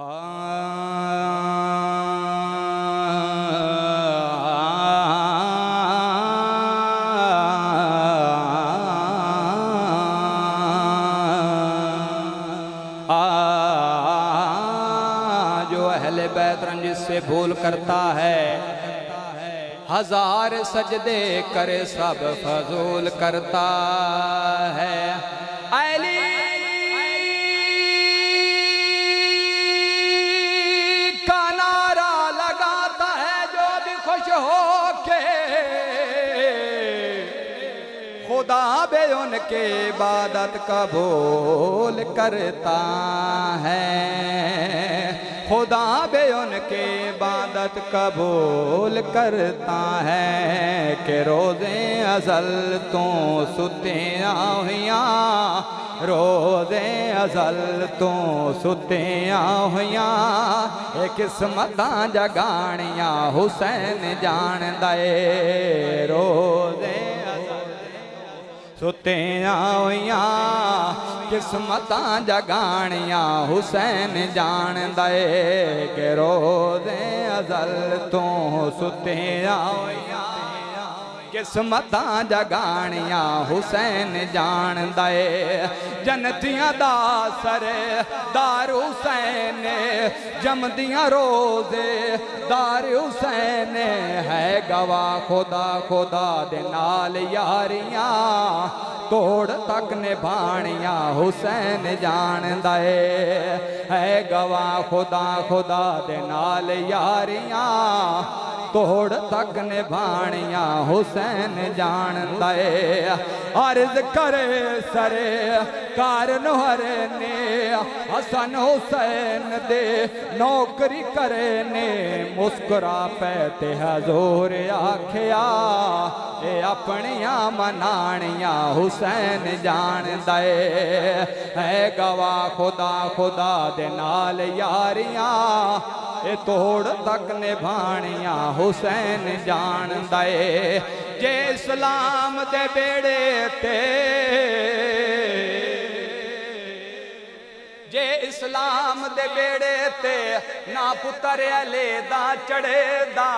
जो अहले बैत रंजिश से भूल करता है, हजार सजदे करे सब फजूल करता है। अली का नारा लगाता है जो भी खुश हो के, खुदा बे उनके इबादत कबूल करता है। खुदा बे उनके इबादत कबूल करता है। कि रोज़े अज़ल तो सुतिया हुआ, रोज़े अज़ल तो सुतिया हुआ, किस्मतां जगाणियां हुसैन जान दे। रोज़े सुतिया हुआ, किस्मतां जगाणियां हुसैन जान दे। कि रोज़े अज़ल तो सुतिया हुआ, किस्मतां जगाणियां हुसैन जान दे। जन्नतियां दा सरदार हुसैन, जमदियां रोज़े दार हुसैन, है गवाह खुदा खुदा दे नाल यारियां, तोड़ तक निभाणियां हुसैन जान दे। है गवाह खुदा खुदा दे नाल यारियां, तोड़ तक निभाणियां हुसैन जान दे। अर्ज करे सरे कारन हरे ने, हसन हुसैन दे नौकरी करे ने। मुस्कुरा पैते हजूर आखिया, ए अपनियां मनाणियां हुसैन जान दे। है गवाह खुदा खुदा दे नाल यारियां, ए तोड़ तक निभाणियां हुसैन जान दे। जे इस्लाम दे बेड़े ते, जे इस्लाम दे बेड़े ते ना पुत्र अले दा चढ़े दा,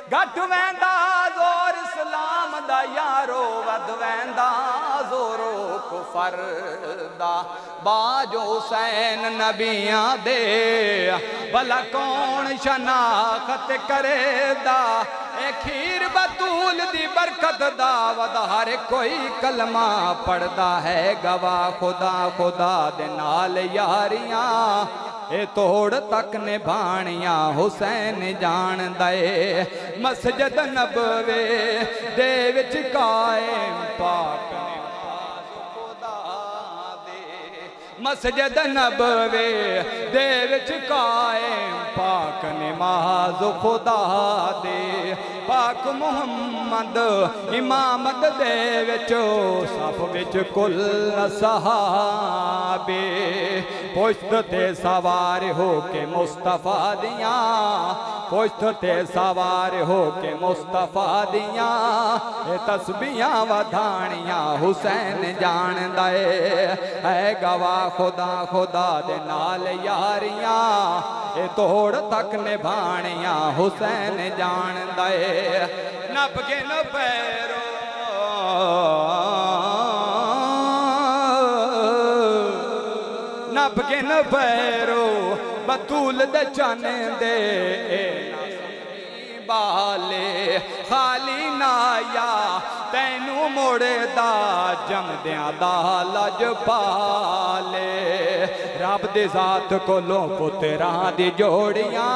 घट वेंदा जोर इस्लाम दा यारो, वध वेंदा जोरो कुफर दा। बाजो हुसैन नबियां दे, भला कौन शनाखत करेदा। ए खीर बतूल दी बरकत दा, वद हर कोई कलमा पढ़दा है। गवाह खुदा खुदा दे नाल यारियां, ए तोड़ तक निभाणियां हुसैन जान दे। मस्जिद नबवे दे विच कायम पाक खुदा दे। मस्जिद नबवे दे विच कायम पाक नमाज खुदा दे। पाक मुहम्मद इमामत दे विचो, सफ विच कुल सहाबे। पुश्त ते सवार हो के मुस्तफा दियां, पुश्त ते सवार हो के मुस्तफा दियां, तस्बीहां वधाणियां हुसैन जान दे। है गवाह खुदा खुदा दे नाल यारियां, ए तोड़ तक निभाणियां हुसैन जान दे। नब के न पैरो नब के न पैरो, बतूल दे चन दे बाले। खाली नाया तैनू मोड़े दा, जमदियां दा लज पाले। रब दे जात कोलों पुत्रां दी जोड़ियां,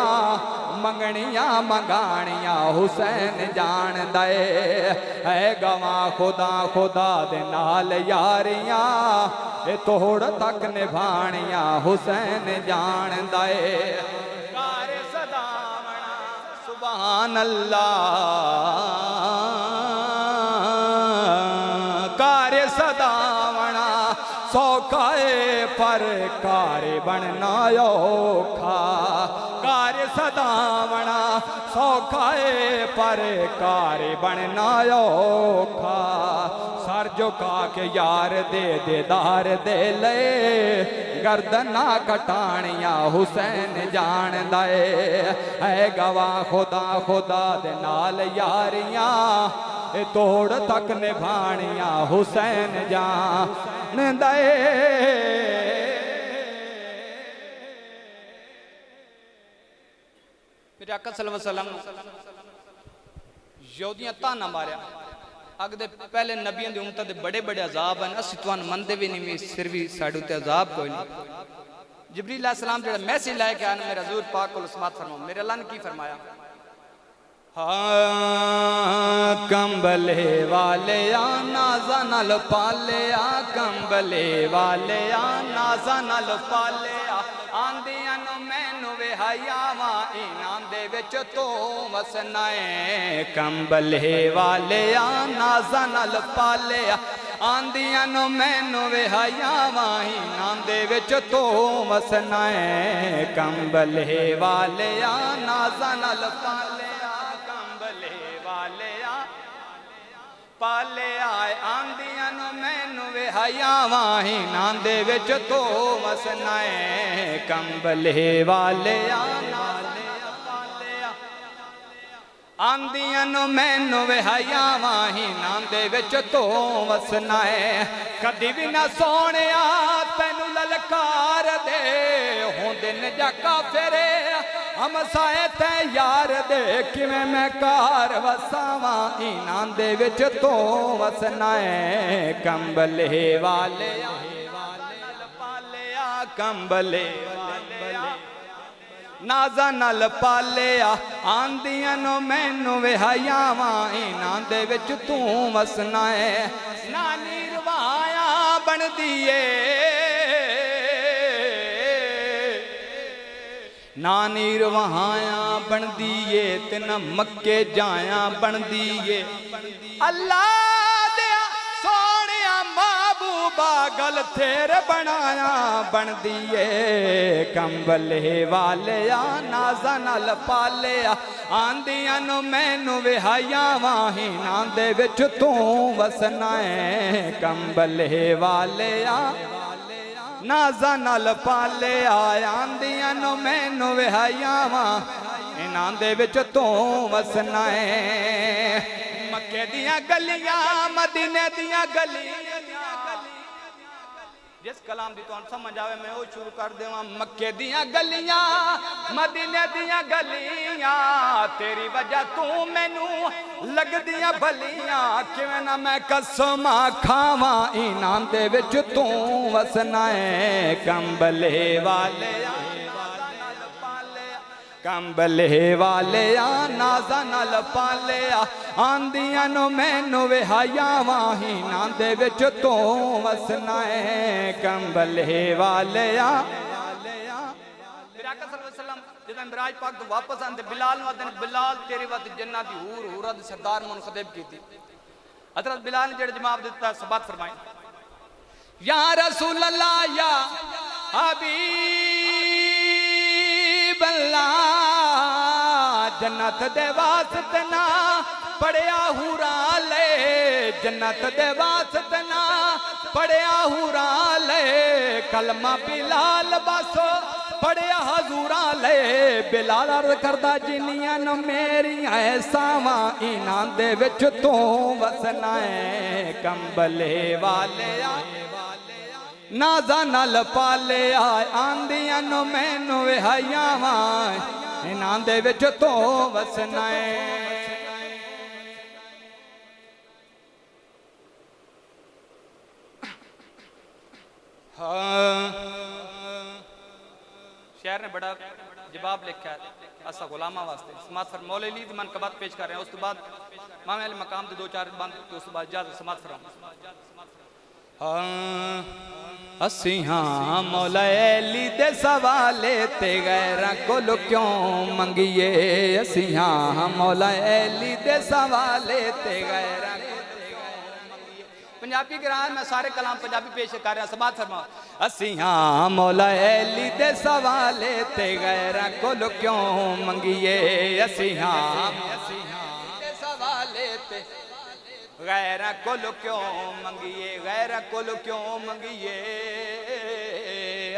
मंगणियां मंगाणियां हुसैन जान दे। है गवाह खुदा खुदा दे नाल यारियां, ए तोड़ तक निभाणियां हुसैन जान दे। कार सदावना सुभान अल्लाह, कार सदावना सौखा है पर कार बनना औखा। कार सदावना सौखाए पर कार बनना औखा। सर झुका के यार दे देदार दे ले गर्दना कटानिया हुसैन जान दे है गवाह खुदा खुदा दे नाल यारियां तोड़ तक निभानिया हुसैन जान दे। मेरे आका सल्लल्लाहु अलैहि वसल्लम यहूदियां ताना मारिया अगदे पहले नबियों की उम्मत के बड़े बड़े अजाब हैं असीं तुहानूं मनदे भी नहीं सिर भी साडे उत्ते अजाब कोई नहीं। जिब्रील अलैहिस्सलाम जो मैसेज लैके आए मेरे हजूर पाक को समात फरमाओ मेरे अल्लाह ने की फरमाया हाँ कंबले वाले नाजा नल पाले कंबले वाले नाजा नल पाले आंदियां नु मैनू विहायावा इनां दे विच तो वसना है। कंबले वाले नाजा नल पाले आंदियां नु मैनू विहायावा इनां दे विच तो वसना है। कंबले वाले नाजा नल पाले पाले आए आंदियां नु मैनू विहायावा इनां दे विच तो वसना है। कंबले वाले आंदियां नु मैनू विहायावा इनां दे विच तो वसना है। कदी भी ना सोनिया तैनू ललकार दे होंदे न जा काफिरे हम साए ते यार दे किवें मैं कार वसावा इनां दे विच तो वसना है। कंबले वाले पालिया कंबले नाजा नल पालिया आंदियां नु मैनू विहायावा इनां दे विच तू वसना है। नानी रवाया बन दिए नानी रवाया बन दिए तेना मक्के जाया बन दिए अल्लाह दिया सोनिया महबूबा गल थेर बनाया बन दिए। कंबले वाले नाजा नल पाले आंदियां नु मैनू विहायावा इनां दे विच तू वसना है। कंबले वाले नाजा नल पाले आंदियां नु मैनू विहायावा इनां दे विच तू वसना है। मक्के दियां गलियां मदीने दियां गलियां जिस कलाम दी तुहानू समझ आवे मैं वो शुरू कर देवां। मक्के दियां गलियां मदीने दियां गलियां तेरी वजह तू मैनू लगदियां भलियां किवें ना मैं कसम खावां इनां दे विच तू वसना है। कंबले वाले कंबले वाले नाजा नल पाले आंदियां नु मैनू विहायावा इनां दे विच तो वसना है। कंबले वाले जब मिराज पाक तो वापस आंदे बिलाल नु आदन बिलाल तेरे वत जन्नत दी हूर हूरा दी सरदार मुन खतीब कीती। हजरत बिलाल ने जेड़ा जवाब दिता सबात फरमाई या रसूल अल्लाह या हबीब अल्लाह जन्नत दे वास्ते ना पढ़िया हूरा ले जन्नत दे वास्ते ना पढ़िया हूरा ले कलमा बिलाल बस पढ़िया हजूरा ले। बिलाल अर्ज करदा जिन्नियां न मेरियां सावा इनां दे विच तू वसना है। कंबले वाले नाजा नल पाले आंदियां नु मैनू विहायावा इनां दे विच तो वसना है। शेर ने बड़ा जवाब लिखा है असा गुलामा वास्ते समात फर मौले ली मन कबात पेश कर रहे हैं। उस तो बाद मामे अली मकाम दे दो चार बंद तो उस बाद इजाजत समात फरमाओ। असी हाँ मौला अली दे सवाले ते गैरां कोल क्यों मंगिए असी हाँ मौला अली दे सवाले ते गैरां पंजाबी गिरान मैं सारे कलाम पंजाबी पेश कर रहा समात फरमाओ। असियां मौला अली दे सवाले ते गैरा कोल क्यों मंगिए असियां दे सवाले ते गैरा कोल क्यों मंगिए गैरा कोल क्यों मंगिए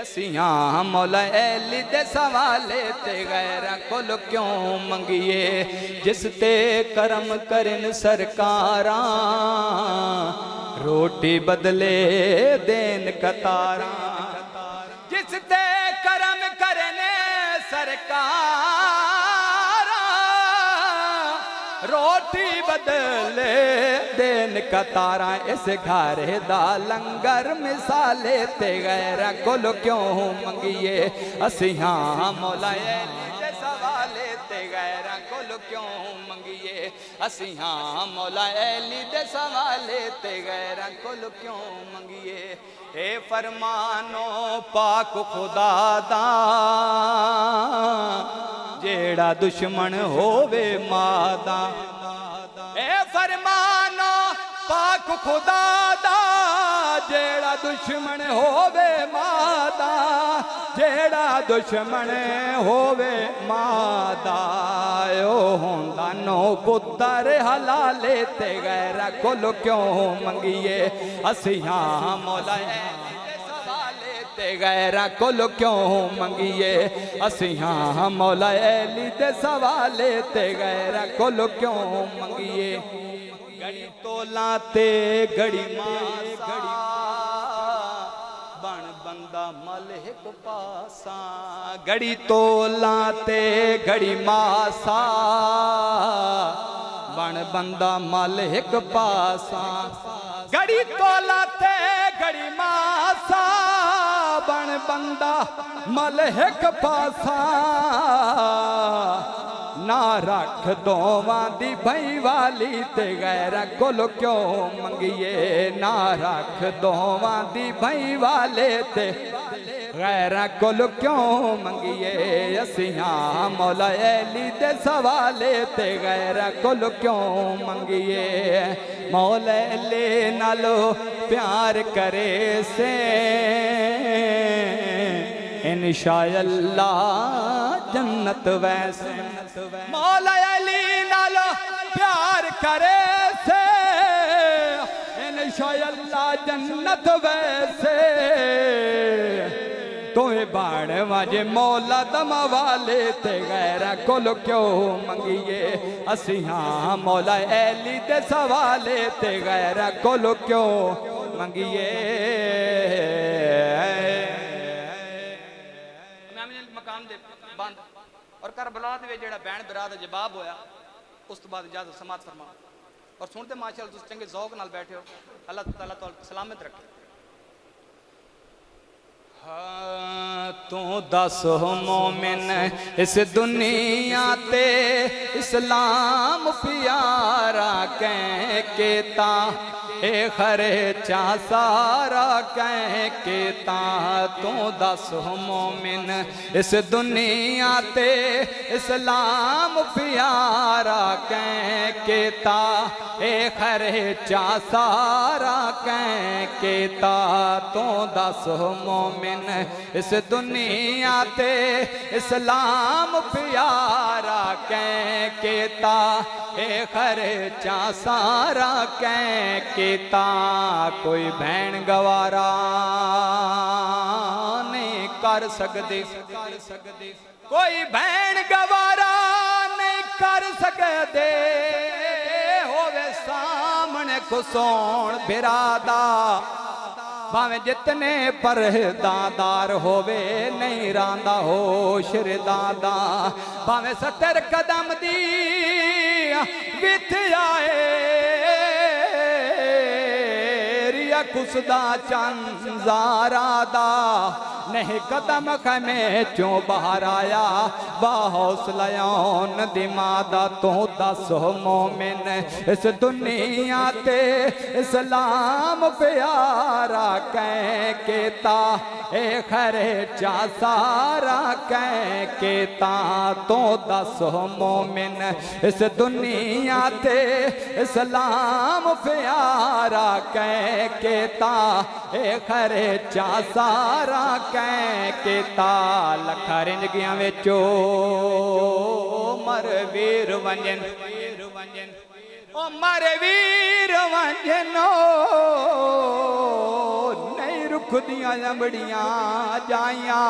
असियां मौला अली दे सवाले ते गैरा कोल क्यों मंगिए जिस ते करम करन सरकारां रोटी बदले देन कतारा जिस ते करम करने सरकार रोटी बदले देन कतारा इस घर दा लंगर मिसाले ते गैरा कोल क्यों मंगिए असियां मौला अली दे सवाले ते गैरा कोल क्यों मंगिए असियां मौला अली दे सवाले ते गैरा कोल क्यों मंगिए ए फरमानो पाक खुदा दा जेड़ा दुश्मन होवे मादा ए फरमानो पाक खुदा दा जेड़ा दुश्मन होवे मादा जेड़ा दुश्मन होवे मादा ओ होंदा नो पुत्र हलाले ते गैरा कोल क्यों मंगिए असियां मौला ते गैरा कोल क्यों मंगिए असियां मौला अली दे सवाले ते गैरा कोल क्यों मंगिए घड़ी तोला ते घड़ी मासा बन बंदा मल एक पासा घड़ी तोला ते घड़ी मासा बन बंदा मल एक पासा घड़ी तोला ते घड़ी मासा बन बंदा मल एक पासा ना रख दोवां दी भई वाली ते गैरा कोल क्यों मंगिए ना रख दोवां दी भई वाले ते गैरा कोल क्यों मंगिए असियां मौला अली दे सवाले ते गैरा कोल क्यों मंगिए मौला अली नालो प्यार करे से इंशाअल्लाह जन्नत वैसे मौला अली नालो प्यार करे से इंशाअल्लाह जन्नत वैसे तोहे बाण वाजे मौला दम वाले ते गैरा कोल क्यों मंगिए असियां मौला अली दे सवाले ते गैरा कोल क्यों मंगिए मकाम दे बंद और करबला दे जेड़ा बैन बिरा दा जवाब होया उस तो बाद इजाजत समात फरमा और सुनते माशाअल्लाह तुस चंगे ज़ौक नाल बैठे हो अल्लाह ताला तो सलामत रखे हाँ तू दस हो मोमिन इस दुनिया ते इस्लाम प्यारा कह के ता ए खरे चा सारा कह के ता तू दस हो मोमिन इस दुनिया ते इस्लाम प्यारा कह के ता ए खरे चा सारा कह के ता तू दस हो मोमिन इस दुनिया ते इस्लाम प्यारा कह के ता ए खर्चा सारा कह के ता कोई बहन गवारा नहीं कर सकती कोई बहन गवारा नहीं कर सकते होवे सामने खुसोण बिरादा भावे जितने परदादार होवे नहीं रांदा होश दादा भावे 70 कदम दी विथ आए रिया कुसदा चंजारा दा नहीं कदम खैमे चों बाहर आया बाहौसलायान दिमादा तो दस मोमिन इस दुनिया ते इस्लाम प्यारा कह केता ए खरे चा सारा कह केता तो दस मोमिन इस दुनिया ते इस्लाम प्यारा कह केता ए खरे चा सारा कह केता लखा रिंजगियां विचो मर वीर वंजन ओ मर वीर वंजनो नहीं रुख दियां लंबड़ियां जाइयां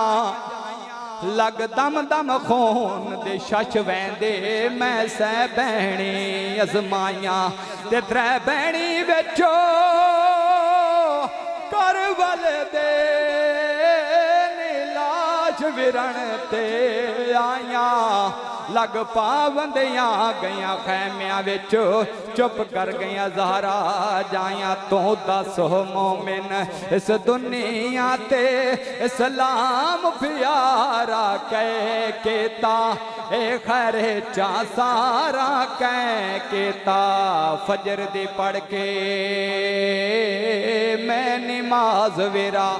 लग दम दम खून दे शश वैंदे मैं सै भैणी अजमाइयां ते त्रै भैणी विचो करवल दे नीलाश विरण ते आइयां लग पावंदियां गईयां खैमियां विच चुप कर गईयां ज़हरा जाइयां तू दस मोमिन इस दुनिया ते इस्लाम प्यारा कह केता ए खरे चा सारा कह केता फजर दी पढ़ के मैं नमाज वेरा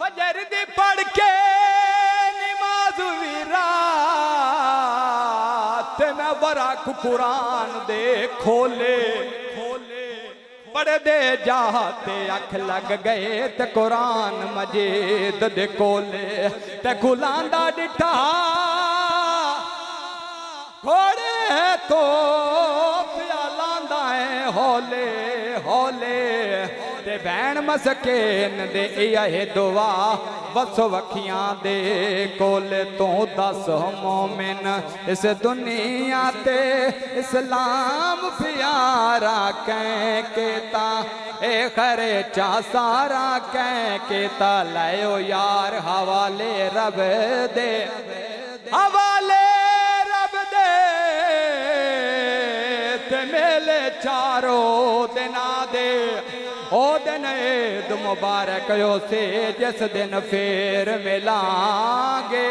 फजर दी पढ़ के नमाज वेरा ते मैं वरक कुरान दे खोले पढ़ दे जाते अख लग गए ते कुरान मजीद दे कोले ते खुलांदा डिठा घोड़े तो प्यालांदा है हौले हौले ते भैन मसकेन दे ये दुआ बस वखियां दे कोल तो दस मोमिन इस दुनिया ते इस्लाम प्यारा कह केता ए खरे चा सारा कह केता लायो यार हवाले रब दे हवाले रब दे ते मेले चारो दिना दे ओ दिन ईद मुबारक यो से जिस दिन फिर मिलांगे।